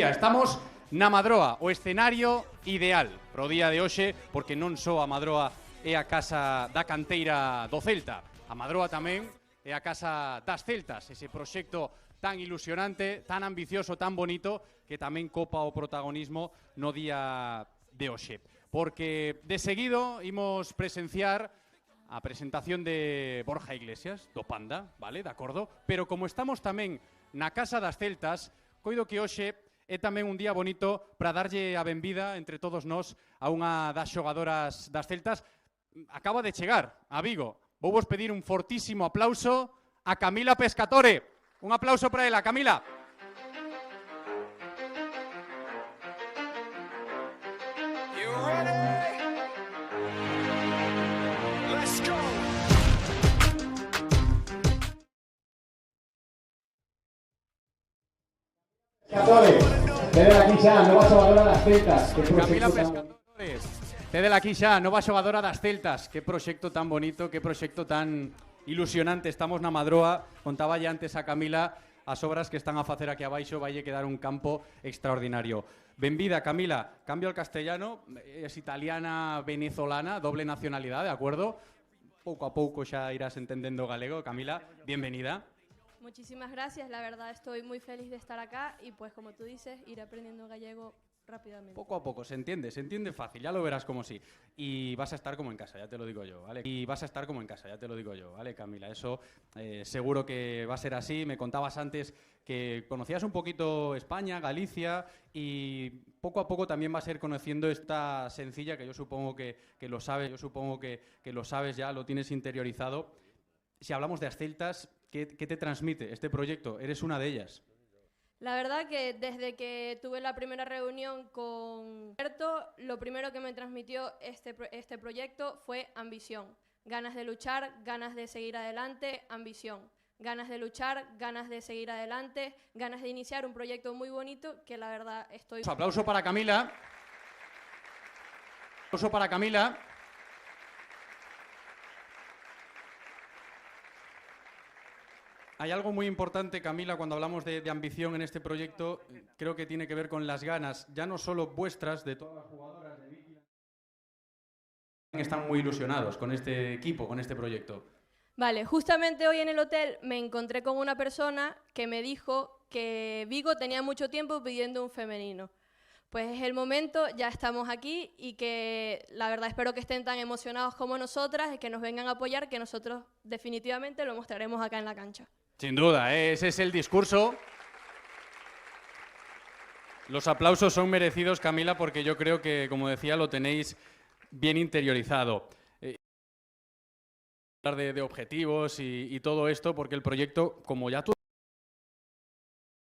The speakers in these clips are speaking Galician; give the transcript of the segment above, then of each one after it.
Estamos na Madroa, o escenario ideal pro día de hoxe, porque non só a Madroa é a casa da canteira do Celta, a Madroa tamén é a casa das Celtas, ese proxecto tan ilusionante, tan ambicioso, tan bonito, que tamén copa o protagonismo no día de hoxe. Porque de seguido imos presenciar a presentación de Borja Iglesias, do Panda, vale, de acordo? Pero como estamos tamén na casa das Celtas, coido que hoxe é tamén un día bonito para darlle a benvida entre todos nós a unha das xogadoras das Celtas. Acaba de chegar a Vigo. Vou vos pedir un fortísimo aplauso a Camila Pescatore. Un aplauso para ela, Camila. Desde aquí xa, nova xogadora das Celtas. Camila Pescadores, desde aquí xa, nova xogadora das Celtas. Que proxecto tan bonito, que proxecto tan ilusionante. Estamos na Madroa, contaba ya antes a Camila as obras que están a facer aquí abaixo, vai quedar un campo extraordinario. Benvida, Camila. Cambio al castellano, es italiana, venezolana, doble nacionalidade, de acuerdo? Pouco a pouco xa irás entendendo galego. Camila, bienvenida. Muchísimas gracias, la verdad estoy muy feliz de estar acá y pues como tú dices, ir aprendiendo gallego rápidamente. Poco a poco, se entiende fácil, ya lo verás como sí. Y vas a estar como en casa, ya te lo digo yo, ¿vale? Y vas a estar como en casa, ya te lo digo yo, ¿vale, Camila? Eso seguro que va a ser así. Me contabas antes que conocías un poquito España, Galicia, y poco a poco también vas a ir conociendo esta sencilla que yo supongo que lo sabes, que lo sabes ya, lo tienes interiorizado. Si hablamos de las Celtas, ¿qué te transmite este proyecto? Eres una de ellas. La verdad que desde que tuve la primera reunión con Berto, lo primero que me transmitió este proyecto fue ambición. Ganas de luchar, ganas de seguir adelante, ambición. Ganas de luchar, ganas de seguir adelante, ganas de iniciar un proyecto muy bonito que la verdad estoy... Aplauso para Camila. Aplauso para Camila. Hay algo muy importante, Camila, cuando hablamos de ambición en este proyecto, creo que tiene que ver con las ganas, ya no solo vuestras, de todas las jugadoras de Vicky, están muy ilusionados con este equipo, con este proyecto. Vale, justamente hoy en el hotel me encontré con una persona que me dijo que Vigo tenía mucho tiempo pidiendo un femenino. Pues es el momento, ya estamos aquí y que la verdad espero que estén tan emocionados como nosotras y que nos vengan a apoyar, que nosotros definitivamente lo mostraremos acá en la cancha. Sin duda, ese es el discurso. Los aplausos son merecidos, Camila, porque yo creo que, como decía, lo tenéis bien interiorizado. Hablar de objetivos y todo esto, porque el proyecto, como ya tú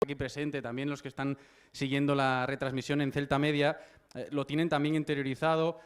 aquí presente, también los que están siguiendo la retransmisión en Celta Media, lo tienen también interiorizado.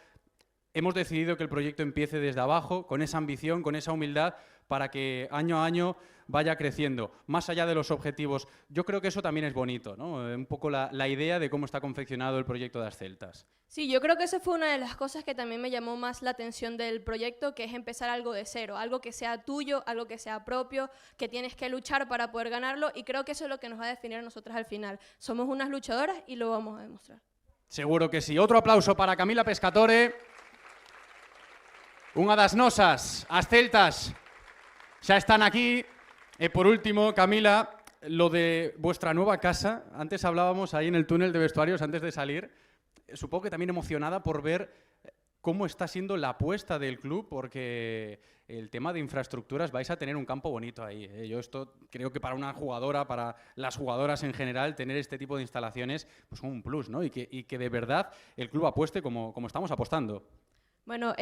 Hemos decidido que el proyecto empiece desde abajo, con esa ambición, con esa humildad, para que año a año vaya creciendo, más allá de los objetivos. Yo creo que eso también es bonito, ¿no? Un poco la idea de cómo está confeccionado el proyecto de las Celtas. Sí, yo creo que esa fue una de las cosas que también me llamó más la atención del proyecto, que es empezar algo de cero, algo que sea tuyo, algo que sea propio, que tienes que luchar para poder ganarlo, y creo que eso es lo que nos va a definir a nosotras al final. Somos unas luchadoras y lo vamos a demostrar. Seguro que sí. Otro aplauso para Camila Pescatore. Unha das nosas, as Celtas, xa están aquí. Y por último, Camila, lo de vuestra nueva casa. Antes hablábamos ahí en el túnel de vestuarios, antes de salir. Supongo que también emocionada por ver cómo está siendo la apuesta del club, porque el tema de infraestructuras vais a tener un campo bonito ahí. Yo esto creo que para una jugadora, para las jugadoras en general, tener este tipo de instalaciones pues son un plus, ¿no? Y que de verdad el club apueste como estamos apostando. Bueno,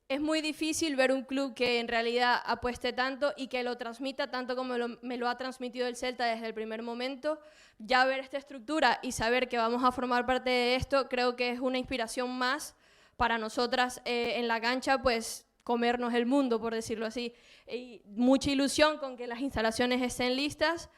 es muy difícil ver un club que en realidad apueste tanto y que lo transmita tanto como me lo ha transmitido el Celta desde el primer momento. Ya ver esta estructura y saber que vamos a formar parte de esto, creo que es una inspiración más para nosotras en la cancha, pues comernos el mundo, por decirlo así. Y mucha ilusión con que las instalaciones estén listas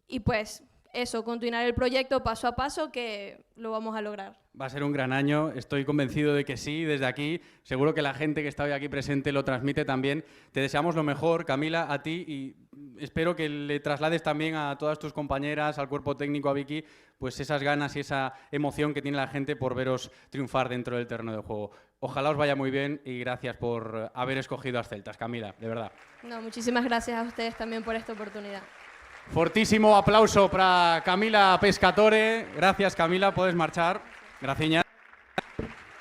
y pues eso, continuar el proyecto paso a paso, que lo vamos a lograr. Va a ser un gran año, estoy convencido de que sí, desde aquí. Seguro que la gente que está hoy aquí presente lo transmite también. Te deseamos lo mejor, Camila, a ti, y espero que le traslades también a todas tus compañeras, al cuerpo técnico, a Vicky, pues esas ganas y esa emoción que tiene la gente por veros triunfar dentro del terreno de juego. Ojalá os vaya muy bien y gracias por haber escogido a Celtas, Camila, de verdad. No, muchísimas gracias a ustedes también por esta oportunidad. Fortísimo aplauso para Camila Pescatore. Gracias, Camila, puedes marchar. Graciñas.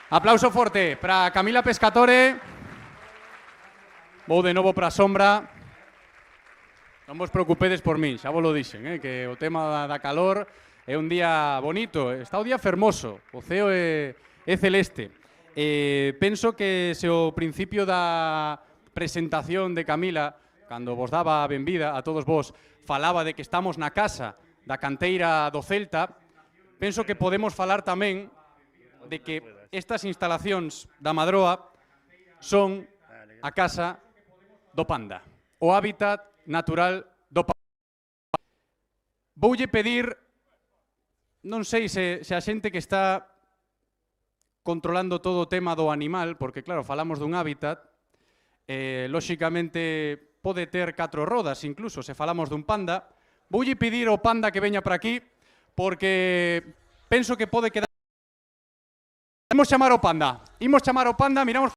Aplauso forte para Camila Pescatore. Vou de novo para a sombra. Non vos preocupedes por min, xa vos lo dixen, que o tema da calor é un día bonito, está o día fermoso, o ceo é celeste. Penso que se o principio da presentación de Camila, cando vos daba a benvida a todos vos, falaba de que estamos na casa da canteira do Celta, penso que podemos falar tamén de que estas instalacións da Madroa son a casa do panda, o hábitat natural do panda. Voulle pedir, non sei se a xente que está controlando todo o tema do animal, porque claro, falamos dun hábitat, lóxicamente pode ter 4 rodas, incluso se falamos dun panda. Voulle pedir ao panda que veña para aquí, porque penso que pode quedar... Imos chamar ao panda, miramos...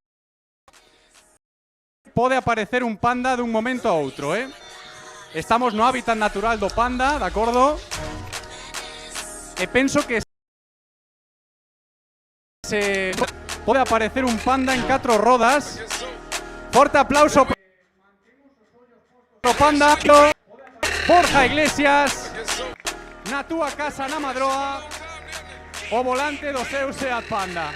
Pode aparecer un panda dun momento a outro, Estamos no hábitat natural do panda, de acordo? E penso que se pode aparecer un panda en 4 rodas. Forte aplauso para o panda. Borja Iglesias, na túa casa na Madroa, o volante do seu Seat Panda.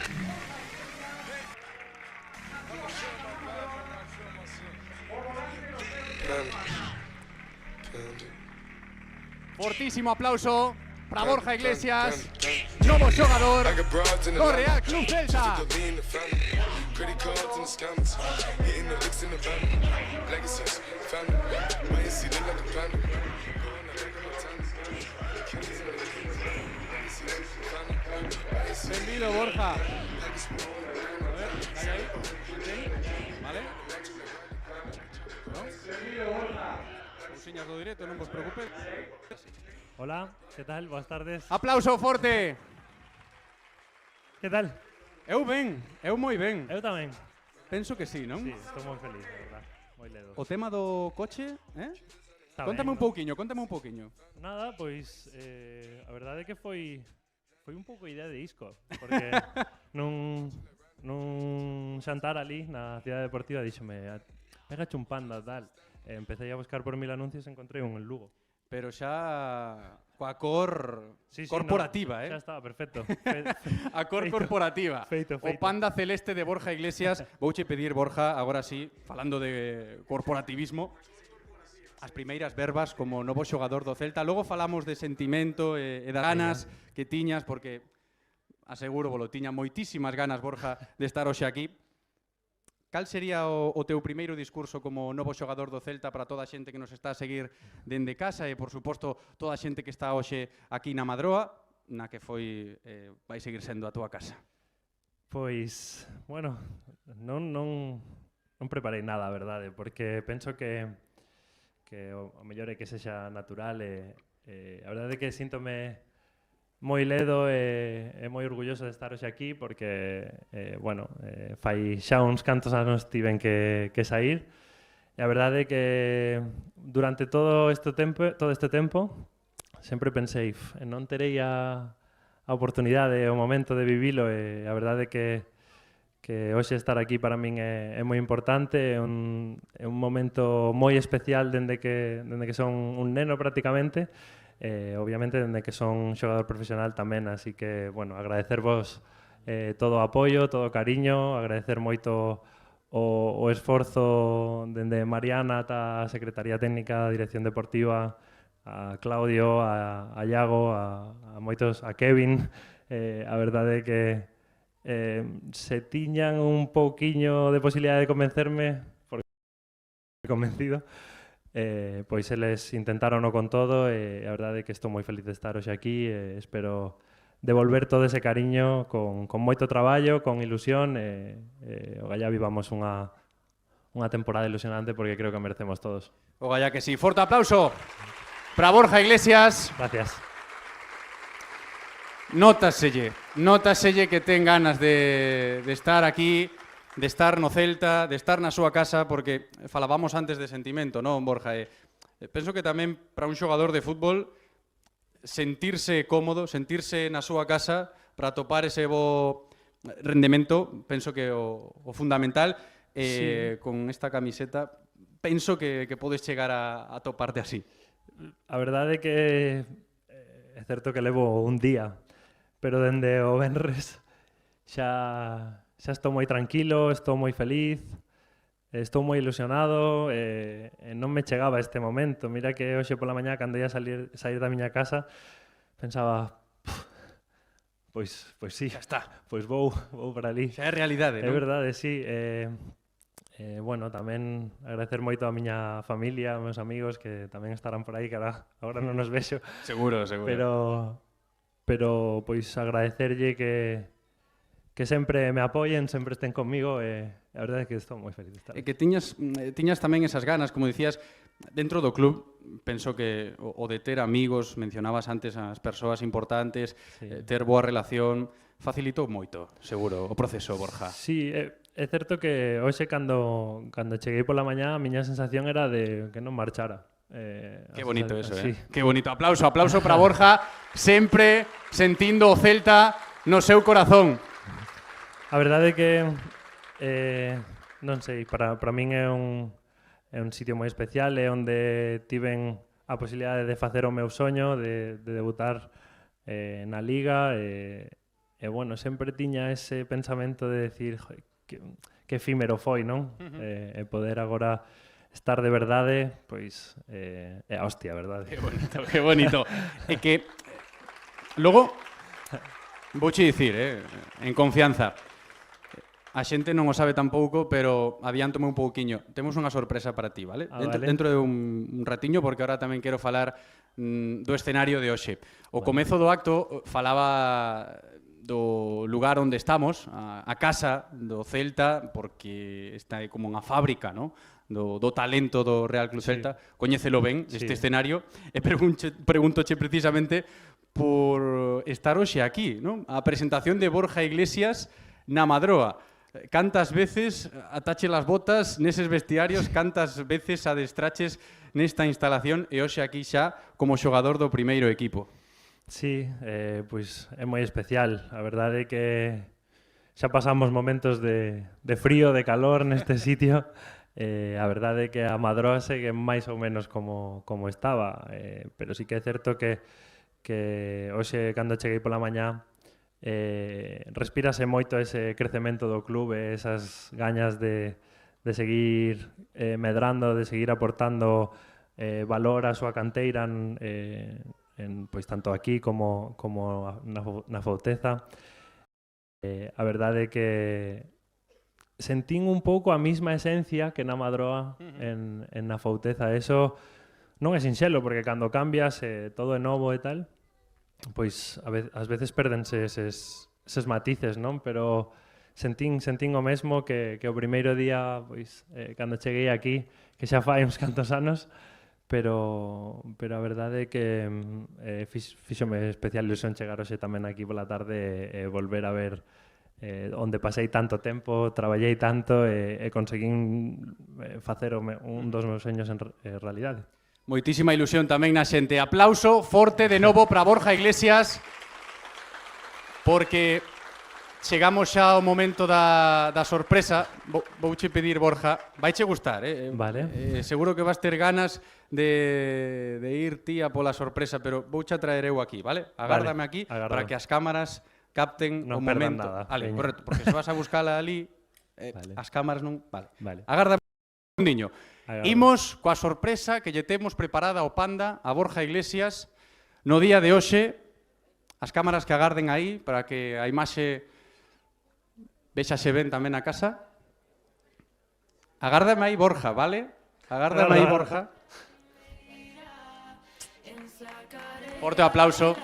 Fortísimo aplauso para Borja Iglesias, novo xogador do Real Club Celta. Benvido, Borja. A ver, cae aí. Vale? Benvido, Borja. Cousiñas do directo, non vos preocupes. Hola, ¿qué tal? Buenas tardes. Aplauso forte. ¿Qué tal? Eu ben, eu moi ben. Eu tamén. Penso que sí, non? Sí, estou moi feliz, de verdad. Moi ledo. O tema do coche, Está Contame ben, un pouquiño, contame un pouquiño. Nada, pois, a verdade é que foi un pouco idea de Isco, porque nun xantar ali na cidade deportiva díxome, pegache un panda, tal. Empecé a buscar por 1000 anuncios e encontrei un en Lugo. Pero xa coa cor Sí, corporativa, no, xa estaba, perfecto. A cor corporativa. Feito. O panda celeste de Borja Iglesias. Vouche pedir, Borja, agora sí, falando de corporativismo, as primeiras verbas como novo xogador do Celta. Logo falamos de sentimento e das ganas que tiñas, porque aseguro, volo, tiña moitísimas ganas, Borja, de estar hoxe aquí. Cal sería o teu primeiro discurso como novo xogador do Celta para toda a xente que nos está a seguir dende casa e, por suposto, toda a xente que está hoxe aquí na Madroa, na que foi, vai seguir sendo a túa casa? Pois, bueno, non preparei nada, a verdade, porque penso que o mellor é que sexa natural e a verdade é que síntome moi ledo e moi orgulloso de estar hoxe aquí porque, fai xa uns cantos anos tiven que sair e a verdade é que durante todo este tempo sempre pensei non terei a oportunidade e o momento de vivilo e a verdade é que hoxe estar aquí para min é moi importante, é un momento moi especial dende que son un neno prácticamente. Obviamente dende que son xogador profesional tamén, así que, bueno, agradecervos todo o apoio, todo o cariño, agradecer moito o esforzo dende Mariana ata a Secretaría Técnica, a Dirección Deportiva, a Claudio, a Iago, a moitos, a Kevin. A verdade é que se tiñan un pouquiño de posibilidade de convencerme, porque convencido, pois eles intentarono con todo e a verdade é que estou moi feliz de estar hoxe aquí e espero devolver todo ese cariño con moito traballo, con ilusión e ogallá vivamos unha temporada ilusionante porque creo que merecemos todos. Ogallá que sí. Forte aplauso para Borja Iglesias. Gracias. Nótaselle que ten ganas de estar aquí, de estar no Celta, de estar na súa casa, porque falábamos antes de sentimento, non, Borja? Penso que tamén para un xogador de fútbol sentirse cómodo, sentirse na súa casa para topar ese bo rendemento, penso que o fundamental, Sí. con esta camiseta, penso que podes chegar a toparte así. A verdade é que é certo que levo un día, pero dende o venres xa estou moi tranquilo, estou moi feliz, estou moi ilusionado e non me chegaba este momento. Mira que hoxe pola mañá, cando ia sair da miña casa, pensaba, pois sí, Xa está. pois vou para ali. Xa é realidade, É non? verdade, sí. Bueno, tamén agradecer moito a miña familia, aos meus amigos que tamén estarán por aí, que agora non nos vexo, Seguro. pero pois agradecerlle que sempre me apoyen, sempre estén conmigo e a verdade é que estou moi feliz de estar. E que tiñas tamén esas ganas, como dicías, dentro do club, penso que o de ter amigos, mencionabas antes as persoas importantes, Sí. ter boa relación, facilitou moito, seguro, o proceso, Borja. Sí, é certo que hoxe cando cheguei pola mañá a miña sensación era de que non marchara. Qué bonito eso, sí. Qué bonito. Aplauso para Borja, sempre sentindo o Celta no seu corazón. A verdade é que non sei, para min é un sitio moi especial, é onde tiven a posibilidade de facer o meu soño de debutar na Liga e bueno, sempre tiña ese pensamento de decir que efímero foi, non? E poder agora estar de verdade, pois é a hostia, a verdade. Qué bonito. É que logo vouche dicir, en confianza. A xente non o sabe tampouco, pero adiántome un pouquiño. Temos unha sorpresa para ti, vale? Vale. Dentro de un ratiño, porque ahora tamén quero falar do escenario de hoxe. O comezo do acto falaba do lugar onde estamos, a casa do Celta, porque está como unha fábrica, ¿no? do talento do Real Club Celta, coñécelo ben, este escenario, e pregúntoche precisamente por estar hoxe aquí, ¿no? A presentación de Borja Iglesias na Madroa. Cantas veces atache las botas neses vestiarios, cantas veces adestraches nesta instalación e hoxe aquí xa como xogador do primeiro equipo. Sí, pois é moi especial. A verdade é que xa pasamos momentos de frío, de calor neste sitio. A verdade é que a Madroa segue máis ou menos como estaba, pero sí que é certo que hoxe, cando cheguei pola mañá, respírase moito ese crecemento do club e esas gañas de seguir medrando, de seguir aportando valor á súa canteira pois tanto aquí como na Fouteza. A verdade é que sentín un pouco a mesma esencia que na Madroa en na Fouteza. Eso non é sinxelo, porque cando cambias todo é novo e tal, pois ás veces perdense eses matices, non? Pero sentín o mesmo que o primeiro día, pois, cando cheguei aquí, que xa fai uns cantos anos, pero a verdade é que fíxome especial ilusión chegar hoxe tamén aquí pola tarde e volver a ver onde pasei tanto tempo, traballei tanto e conseguín facer un dos meus soños en realidade. Moitísima ilusión tamén na xente. Aplauso forte de novo para Borja Iglesias, porque chegamos xa ao momento da sorpresa. Vouche pedir, Borja, vaiche gustar, Vale. seguro que vas ter ganas de ir ti a pola sorpresa, pero vouche a traer eu aquí, vale? Agárdame aquí para que as cámaras capten o Non perdan momento. nada, Vale, veña. correcto, porque se vas a buscala ali, Vale. as cámaras non... Vale. Agárdame un segundiño. Agardo. Imos coa sorpresa que lle temos preparada ao Panda, a Borja Iglesias, no día de hoxe. As cámaras que agarden aí para que a imaxe véxase ben tamén na casa. Agárdame aí, Borja, vale? Agárdame aí, Borja. Forte aplauso.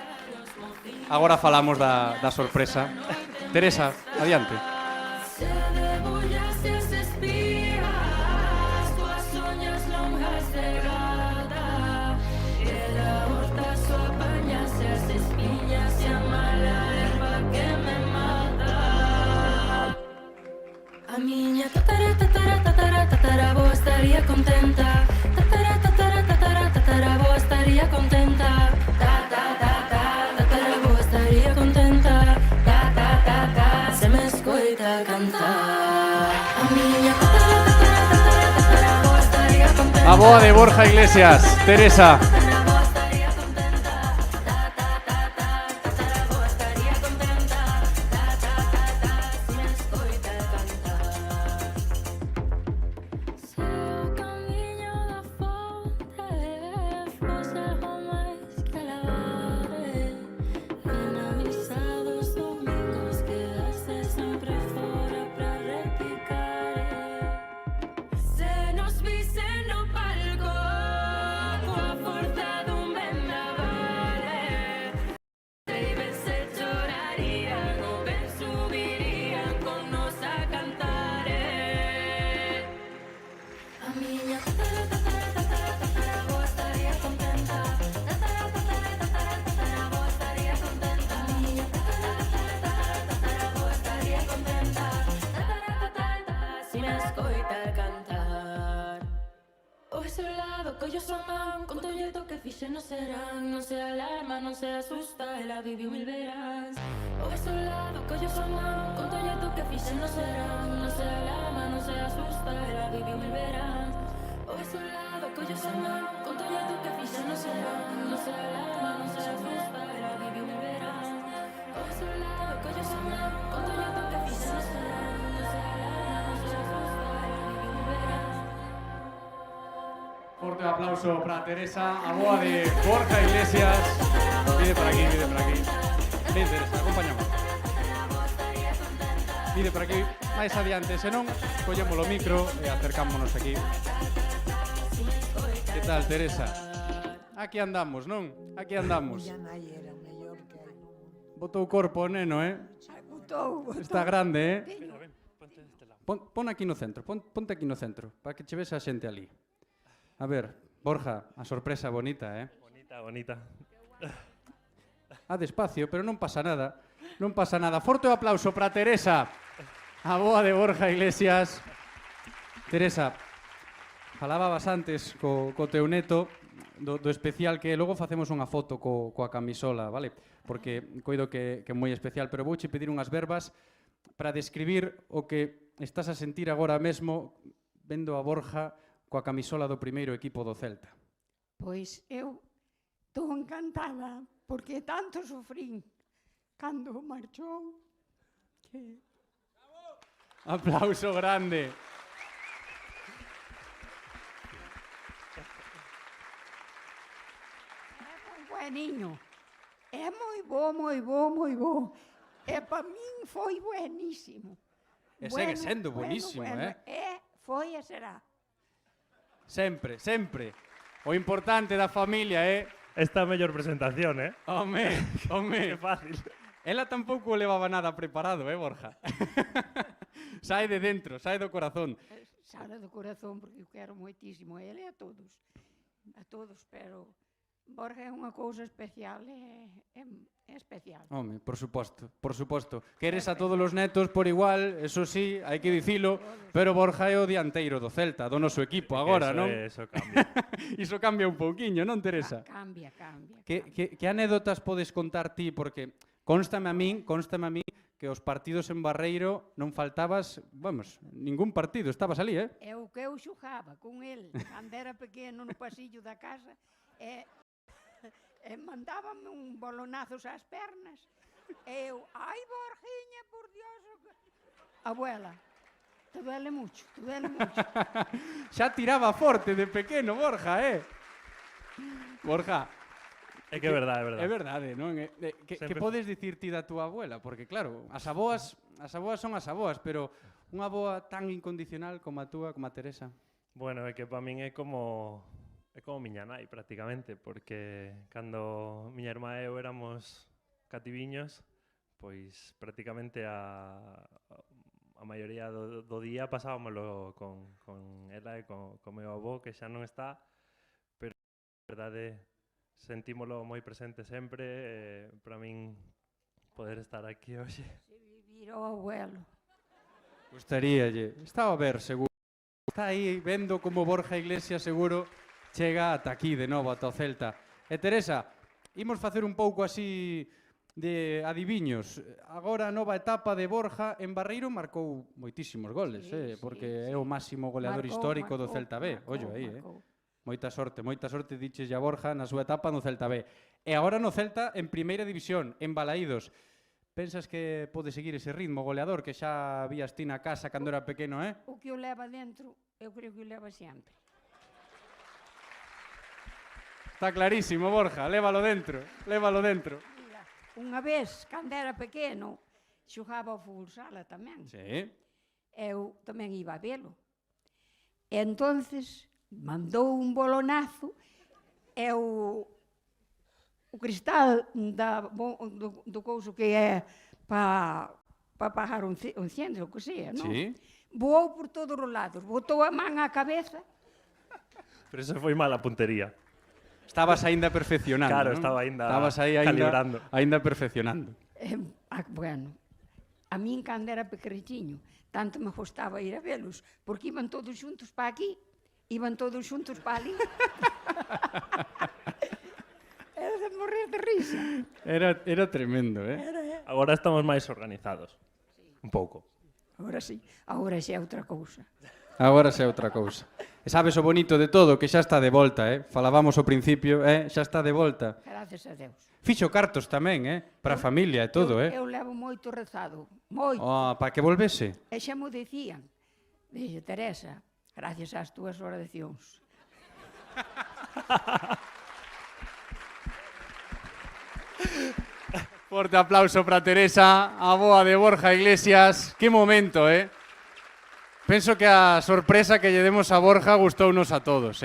Agora falamos da sorpresa. Teresa, adiante. A miña tataravó estaría contenta. Tataravó estaría contenta. Tataravó estaría contenta. Se me escoita cantar. A miña tataravó estaría contenta. A boa de Borja Iglesias, Teresa. Non se alarma, non se asusta, ela viviu mil veráns. O seu lado, collo son man, con todo que fixe non serán. Non se alarma, non se asusta, ela viviu mil veráns. O seu lado, collo son man, con todo que fixe non serán. Non se alarma, non se asusta, ela viviu mil veráns. O seu lado, collo son man, con todo que fixe non serán. Non se alarma, non se asusta, ela viviu mil veráns. Forte aplauso para Teresa, a boa de Borja Iglesias. Pide por aquí, pide por aquí. Ven, Teresa, acompañamos. Pide por aquí, máis adiante, senón, collemos o micro e acercámonos aquí. Que tal, Teresa? Aquí andamos, non? Aquí andamos. Botou corpo o neno, Está grande, Pon aquí no centro, ponte aquí no centro, para que che ves a xente ali. A ver, Borja, a sorpresa bonita, Bonita. Despacio, pero non pasa nada. Non pasa nada. Forte o aplauso para Teresa, a boa de Borja Iglesias. Teresa, falabas antes co teu neto do especial que logo facemos unha foto coa camisola, vale? Porque coido que é moi especial, pero vouche pedir unhas verbas para describir o que estás a sentir agora mesmo vendo a Borja coa camisola do primeiro equipo do Celta. Pois eu estou encantada, porque tanto sufrín cando marchou que... Aplauso grande. É moi bueniño, é moi bo. E para min foi buenísimo. E segue sendo buenísimo, Foi e será. Sempre, sempre. O importante da familia, Esta é a mellor presentación, Home. Que fácil. Ela tampouco levaba nada preparado, Borja? Sae de dentro, sae do corazón. Sale do corazón, porque eu quero moitísimo a ele e a todos, pero Borja é unha cousa especial, é especial. Home, por suposto. Queres a todos os netos por igual, eso sí, hai que dicilo, pero Borja é o dianteiro do Celta, do noso equipo agora, non? Eso cambia. Iso cambia un pouquiño, non, Teresa? Cambia. Que anécdotas podes contar ti? Porque constame a min que os partidos en Barreiro non faltabas, ningún partido, estabas ali, É o que eu xogaba con el, cando era pequeno no pasillo da casa, e mandábame un bolonazos ás pernas, e eu, ai, Borjiña, por Dios, abuela, te duele mucho. Xa tiraba forte de pequeno, Borja, Borja, É que é verdade. é verdade, non? Que podes dicir ti da túa abuela? Porque claro, as aboas son as aboas, pero unha aboa tan incondicional como a túa, como a Teresa. Bueno, é que para min é como é como miña nai prácticamente, porque cando miña irmá e eu éramos cativiños, pois prácticamente a maioría do día pasábamoslo con ela e con meu avó, que xa non está, pero a verdade sentímolo moi presente sempre, para min poder estar aquí hoxe. Se vivir o abuelo. Gustaríalle. Estaba a ver, seguro. Está aí vendo como Borja Iglesias seguro chega ata aquí de novo, ata o Celta. E Teresa, imos facer un pouco así de adiviños. Agora a nova etapa de Borja en Barreiro marcou moitísimos goles, porque é o máximo goleador histórico do Celta B. Ollo aí, Moita sorte diches a Borja na súa etapa no Celta B. E agora no Celta en Primeira División, en Balaídos. Pensas que pode seguir ese ritmo goleador que xa vías ti na casa cando era pequeno, O que o leva dentro, eu creo que o leva sempre. Está clarísimo, Borja, lévalo dentro. Mira, unha vez, cando era pequeno, xogaba ao fútbol sala tamén. Sí. Eu tamén iba a velo. E entonces mandou un bolonazo e o cristal do couso que é para apagar un incendio, o que sea, non? Sí. Voou por todos os lados, botou a man á cabeza. Pero eso foi mala puntería. Estabas aínda perfeccionando, Claro, non? estaba aínda Estabas aí calibrando. aínda perfeccionando. Bueno, a min cando era pequeniño, tanto me gustaba ir a velos, porque iban todos xuntos para aquí, iban todos xuntos para ali. Era de morrer de risa. Era tremendo, Agora estamos máis organizados. Un pouco. Agora sí, agora xa é outra cousa. Agora xa é outra cousa. E sabes o bonito de todo, que xa está de volta, Falábamos ao principio, xa está de volta. Gracias a Deus. Fixo cartos tamén, para a familia e todo, Eu levo moito rezado, moito. Para que volvese. E xa mo dicían, dixe, Teresa, gracias ás túas oracións. Forte aplauso para Teresa, a boa de Borja Iglesias. Que momento, Penso que a sorpresa que lle demos a Borja gustounos a todos,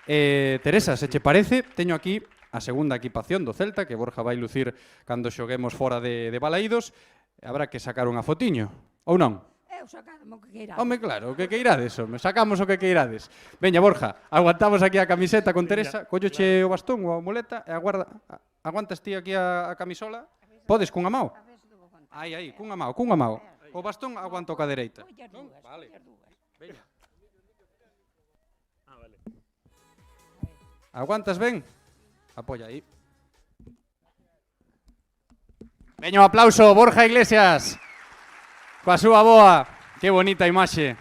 Teresa, se che parece, teño aquí a segunda equipación do Celta, que Borja vai lucir cando xoguemos fora de Balaídos. Habrá que sacar unha fotiño, ou non? Eu sacadme o que queirades. Home, claro, o que queirades, home. Sacamos o que queirades. Veña, Borja, aguantamos aquí a camiseta con Teresa, colloche o bastón ou a muleta e aguantas ti aquí a camisola? Podes, cunha mao? Aí, cunha mao. O bastón aguanto ca dereita. Non? Vale. Veña. Vale. Aguantas ben? Apoia aí. Veña, un aplauso, Borja Iglesias. Coa súa boa. Que bonita imaxe.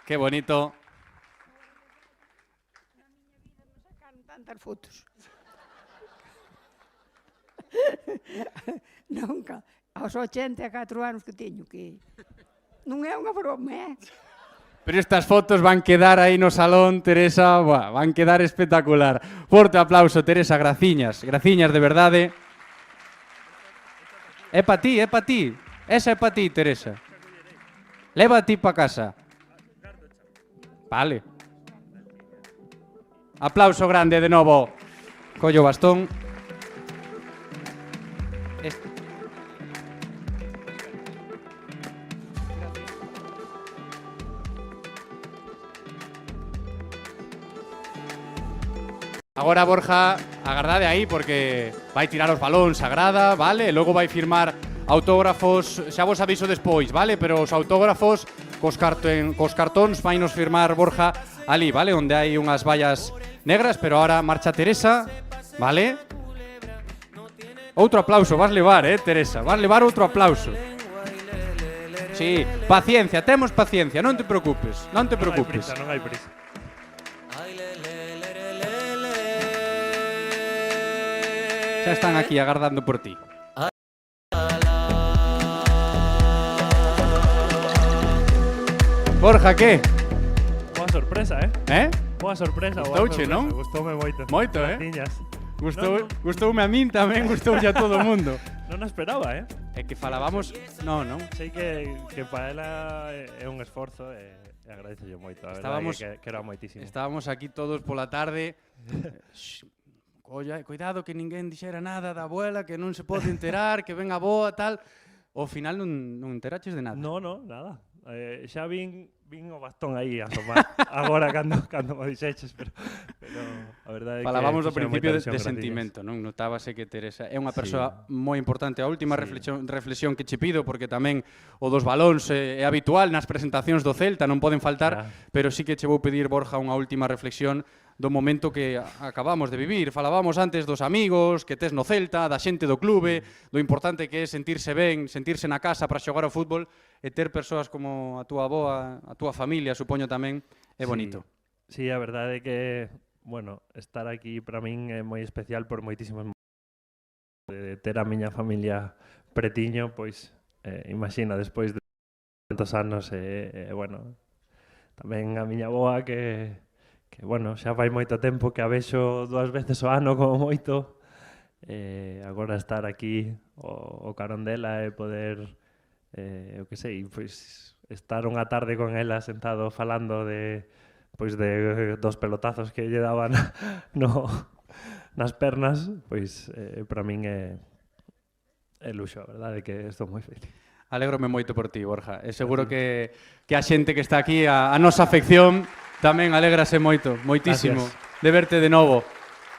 Que bonito. Sacaron tantas fotos. Nunca. Aos 84 anos que teño, que non é unha broma, Pero estas fotos van quedar aí no salón, Teresa, van quedar espectacular. Forte aplauso, Teresa, graciñas de verdade. É pa ti. Esa é pa ti, Teresa. Leva a ti pa casa. Vale. Aplauso grande de novo. Collo bastón. Agora, Borja, agardade aí porque vai tirar os balóns a grada, vale? E logo vai firmar autógrafos, xa vos aviso despois, vale? Pero os autógrafos cos cartóns vai nos firmar Borja ali, vale? Onde hai unhas vallas negras, pero ahora marcha Teresa, vale? Outro aplauso vas levar, Teresa? Vas levar outro aplauso. Sí, paciencia, temos paciencia, non te preocupes, non te preocupes. Non hai prisa. Xa están aquí agardando por ti. Borja, que? Boa sorpresa, Boa sorpresa. Gustouche, non? Gustoume moito. Moito, Graciñas. Gustoume a min tamén, gustoulle a todo o mundo. Non a esperaba, É que falábamos... Non. Sei que para ela é un esforzo e agradezo moito, a Estábamos- verdade que era moitísimo. Estábamos aquí todos pola tarde. Cuidado que ninguén dixera nada da abuela, que non se pode enterar, que ven a boa, tal. Ao final non enteraches de nada. No, nada. Xa vin o bastón aí a tomar agora cando me dixeches, pero a verdade é que Falábamos ao fixeron principio moita de ilusión, graciñas. sentimento, non? Notábase que Teresa é unha Sí. persoa moi importante. A última Sí. reflexión que che pido, porque tamén o dos balóns é habitual nas presentacións do Celta, non poden faltar, pero sí que che vou pedir, Borja, unha última reflexión do momento que acabamos de vivir. Falábamos antes dos amigos que tes no Celta, da xente do clube, do importante que é sentirse ben, sentirse na casa para xogar ao fútbol, e ter persoas como a túa avoa, a túa familia, supoño tamén, é bonito. Sí, a verdade é que, bueno, estar aquí para min é moi especial por moitísimos motivos. De ter a miña familia pretiño, pois, imagina, despois de tantos anos, bueno, tamén a miña avoa que bueno, xa fai moito tempo que a vexo 2 veces ao ano como moito, agora estar aquí o carón dela e poder, eu que sei, pois estar unha tarde con ela sentado falando de dos pelotazos que lle daban nas pernas, pois para min é luxo, a verdade, que estou moi feliz. Alégrome moito por ti, Borja. E seguro que a xente que está aquí, a nosa afección, tamén alégrase moito, moitísimo, Gracias. de verte de novo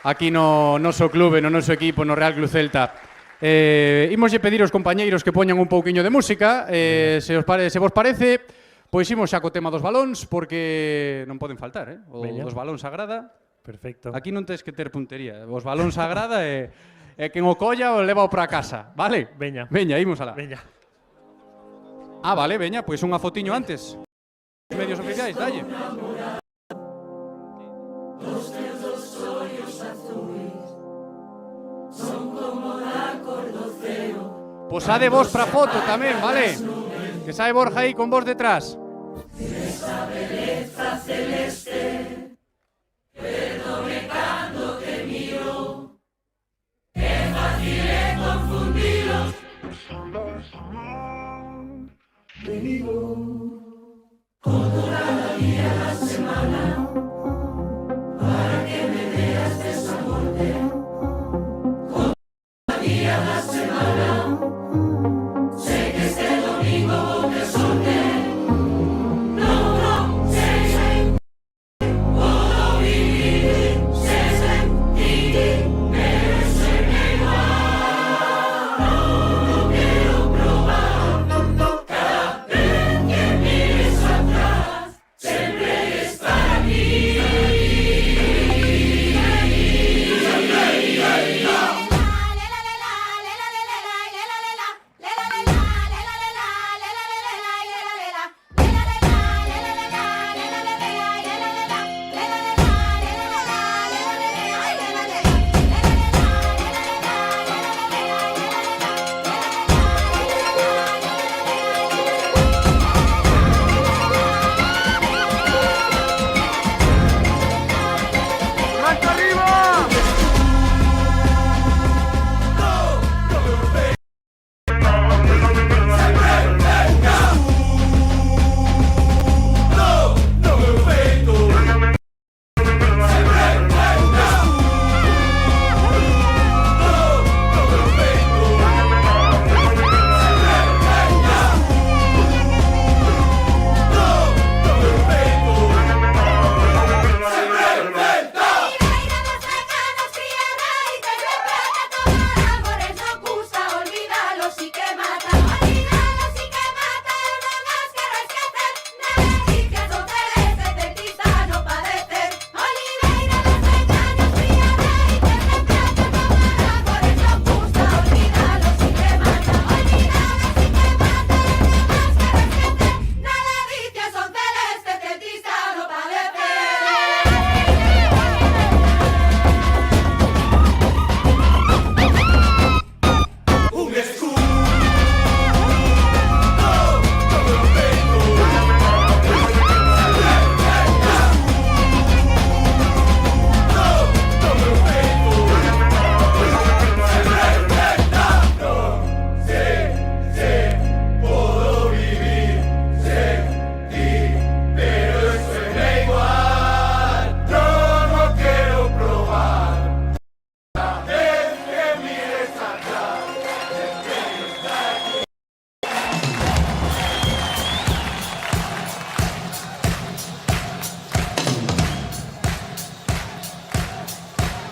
aquí no noso clube, no noso equipo, no Real Club Celta. Imoslle pedir aos compañeiros que poñan un pouquiño de música, se vos parece, pois imos xa co tema dos balóns, porque non poden faltar, o dos balóns a grada. Perfecto. Aquí non tens que ter puntería, os balóns a grada e quen o colla o leva para casa, vale? Veña. Veña, imos alá. Veña. Ah, vale, veña, pois unha fotiño antes. Medios oficiais, dalle. Posade vos pra foto tamén, vale? Que sae Borja aí con vos detrás.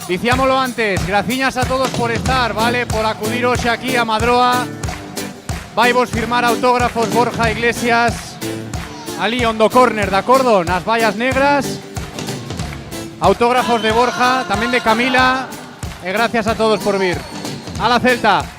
Dicíamolo antes, graciñas a todos por estar, vale, por acudir hoxe aquí a Madroa. Vaivos firmar autógrafos Borja Iglesias ali ondo corner, de acordo, nas vallas negras. Autógrafos de Borja, tamén de Camila. E gracias a todos por vir. A la Celta.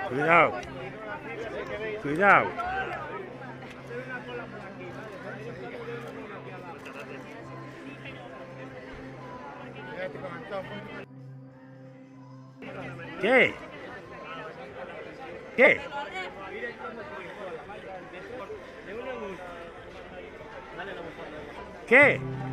Cuidado. Cuidado. ¿Qué? ¿Qué? ¿Qué?